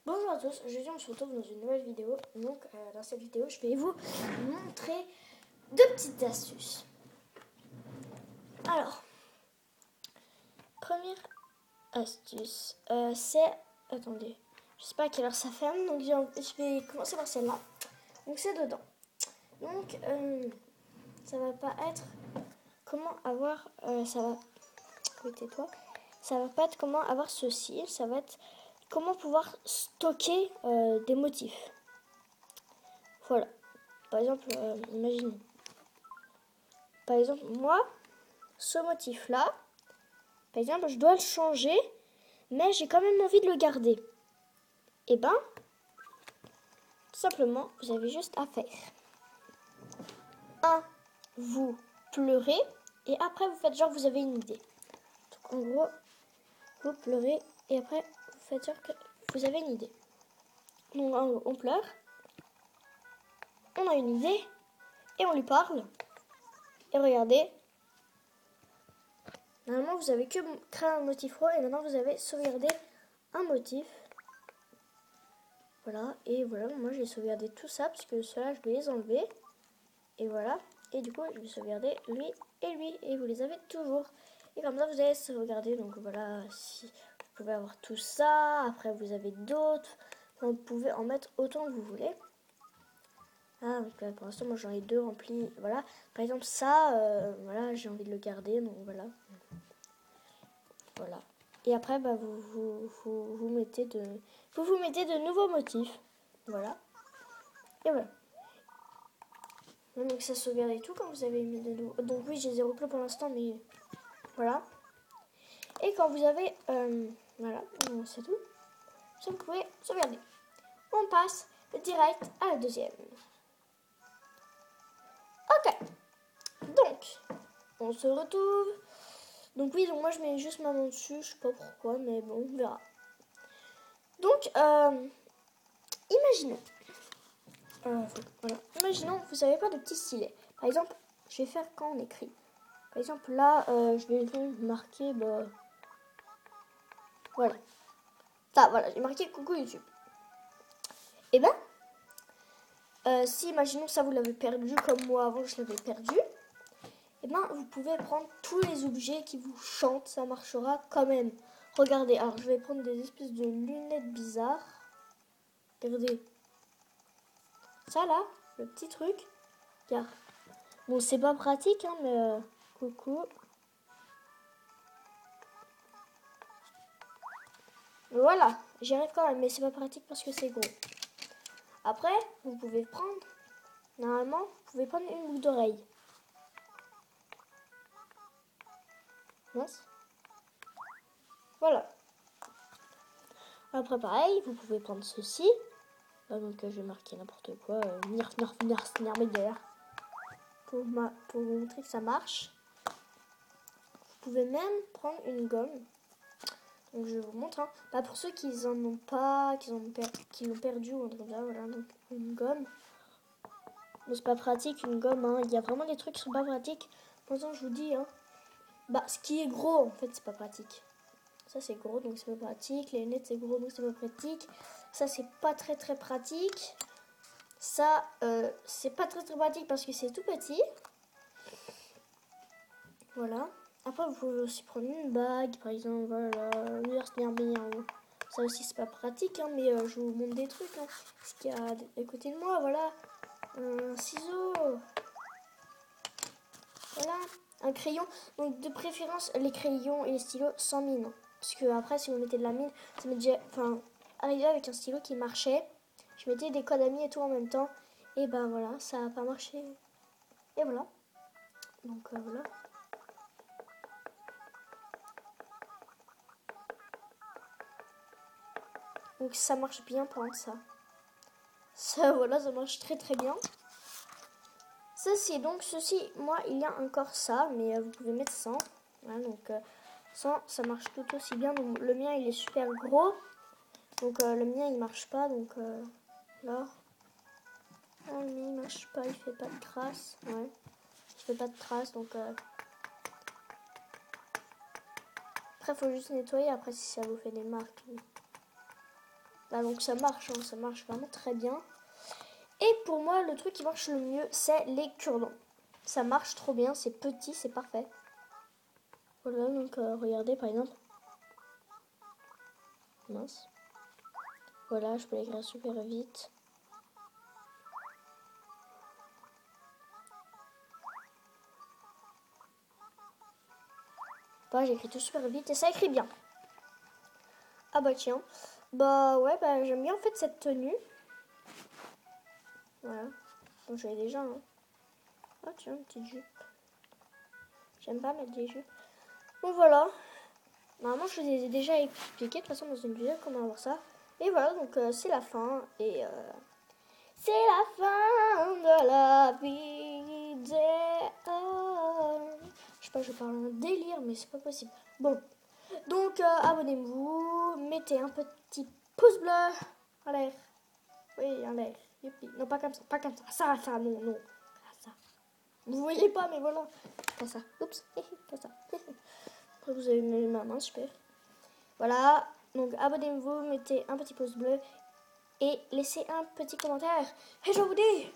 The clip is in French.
Bonjour à tous, aujourd'hui on se retrouve dans une nouvelle vidéo. Donc dans cette vidéo je vais vous montrer deux petites astuces. Alors, première astuce, c'est... Attendez, je sais pas à quelle heure ça ferme, donc je vais commencer par celle-là. Donc c'est dedans. Donc ça va pas être comment avoir... ça va... Oui, tais-toi. Ça va pas être comment avoir ceci, ça va être comment pouvoir stocker des motifs. Voilà. Par exemple, imaginez. Par exemple, moi, ce motif-là, par exemple, je dois le changer, mais j'ai quand même envie de le garder. Et ben, tout simplement, vous avez juste à faire. Vous pleurez, et après, vous faites genre, vous avez une idée. Donc, en gros, vous pleurez, et après, vous faites genre que vous avez une idée. Donc, en gros, on pleure, on a une idée, et on lui parle. Et regardez, normalement, vous avez que créé un motif roi, et maintenant, vous avez sauvegardé un motif. Voilà, et voilà, moi j'ai sauvegardé tout ça, parce que ceux-là, je vais les enlever. Et voilà, et du coup, je vais sauvegarder lui, et vous les avez toujours. Et comme ça, vous allez sauvegarder, donc voilà, si vous pouvez avoir tout ça, après vous avez d'autres, vous pouvez en mettre autant que vous voulez. Ah, donc là, pour l'instant, moi j'en ai deux remplis, voilà. Par exemple, ça, voilà, j'ai envie de le garder, donc voilà. Voilà. Et après, bah, vous mettez de nouveaux motifs. Voilà. Et voilà. Donc ça sauvegarde et tout quand vous avez mis de l'eau. Donc oui, j'ai 0 pour l'instant, mais voilà. Et quand vous avez, voilà, c'est tout. Ça, vous pouvez sauvegarder. On passe direct à la deuxième. Ok. Donc, on se retrouve. Donc oui, donc moi je mets juste ma main dessus, je sais pas pourquoi, mais bon, on verra. Donc, imaginons. Voilà. Imaginons, vous n'avez pas de petit stylet. Par exemple, je vais faire quand on écrit. Par exemple, là, je vais marquer, bah, voilà. Ça, voilà, j'ai marqué coucou YouTube. Et ben, si imaginons ça vous l'avez perdu comme moi avant je l'avais perdu, et ben vous pouvez prendre tous les objets qui vous chantent, ça marchera quand même. Regardez, alors je vais prendre des espèces de lunettes bizarres. Regardez. Ça là, le petit truc. Regarde. Bon, c'est pas pratique, hein, mais coucou. Voilà, j'y arrive quand même, mais c'est pas pratique parce que c'est gros. Après, vous pouvez prendre, normalement, vous pouvez prendre une boucle d'oreille. Mince. Voilà. Après, pareil, vous pouvez prendre ceci. Donc, je vais marquer n'importe quoi. Pour vous montrer que ça marche. Vous pouvez même prendre une gomme. Donc, je vous montre. Hein. Bah, pour ceux qui en ont pas, qui l'ont perdu ou un truc comme ça, voilà. Donc, une gomme. Bon, c'est pas pratique, une gomme. Hein. Il y a vraiment des trucs qui sont pas pratiques. Pour l'instant, je vous dis. Hein. Bah, ce qui est gros, en fait, c'est pas pratique. Ça, c'est gros, donc c'est pas pratique. Les lunettes, c'est gros, donc c'est pas pratique. Ça, c'est pas très pratique. Ça, c'est pas très pratique parce que c'est tout petit. Voilà. Après, vous pouvez aussi prendre une bague, par exemple. Voilà. Ça aussi, c'est pas pratique, hein, mais je vous montre des trucs. Hein. Ce qu'il y a à côté de moi, voilà. Un ciseau. Voilà. Un crayon. Donc, de préférence, les crayons et les stylos sans mine. Parce que après, si vous mettez de la mine, ça m'est déjà arrivé avec un stylo qui marchait. Je mettais des codes amis et tout en même temps. Et ben voilà, ça n'a pas marché. Et voilà. Donc voilà. Donc ça marche bien pour ça. Ça voilà, ça marche très bien. Ceci, moi il y a encore ça, mais vous pouvez mettre 100. Voilà, donc 100, ça marche tout aussi bien. Donc, le mien il est super gros. Donc le mien il marche pas. Donc là. Ah, le mien il marche pas, il fait pas de traces. Ouais. Il fait pas de traces donc. Après faut juste nettoyer après si ça vous fait des marques. Là, donc ça marche, hein, ça marche vraiment très bien. Et pour moi, le truc qui marche le mieux, c'est les cure-dents. Ça marche trop bien, c'est petit, c'est parfait. Voilà, donc regardez par exemple. Mince. Voilà, je peux l'écrire super vite. Bah, j'écris tout super vite et ça écrit bien. Ah bah tiens. Bah ouais, bah j'aime bien en fait cette tenue. Voilà. Bon, je l'ai déjà. Hein. Ah tiens, une petite jupe. J'aime pas mettre des jupes. Bon voilà. Normalement, je vous ai déjà expliqué de toute façon dans une vidéo comment avoir ça. Et voilà, donc c'est la fin. Et c'est la fin de la vidéo. Je sais pas, je parle en délire, mais c'est pas possible. Bon, donc abonnez-vous, mettez un petit pouce bleu en l'air. Oui, en l'air. Youpi. Non, pas comme ça, pas comme ça. Ça, non, non. Ça. Vous voyez pas, mais voilà. Pas ça. Oups, pas ça. Après, vous avez mis ma main, super. Voilà, donc abonnez-vous, mettez un petit pouce bleu et laissez un petit commentaire. Et je vous dis...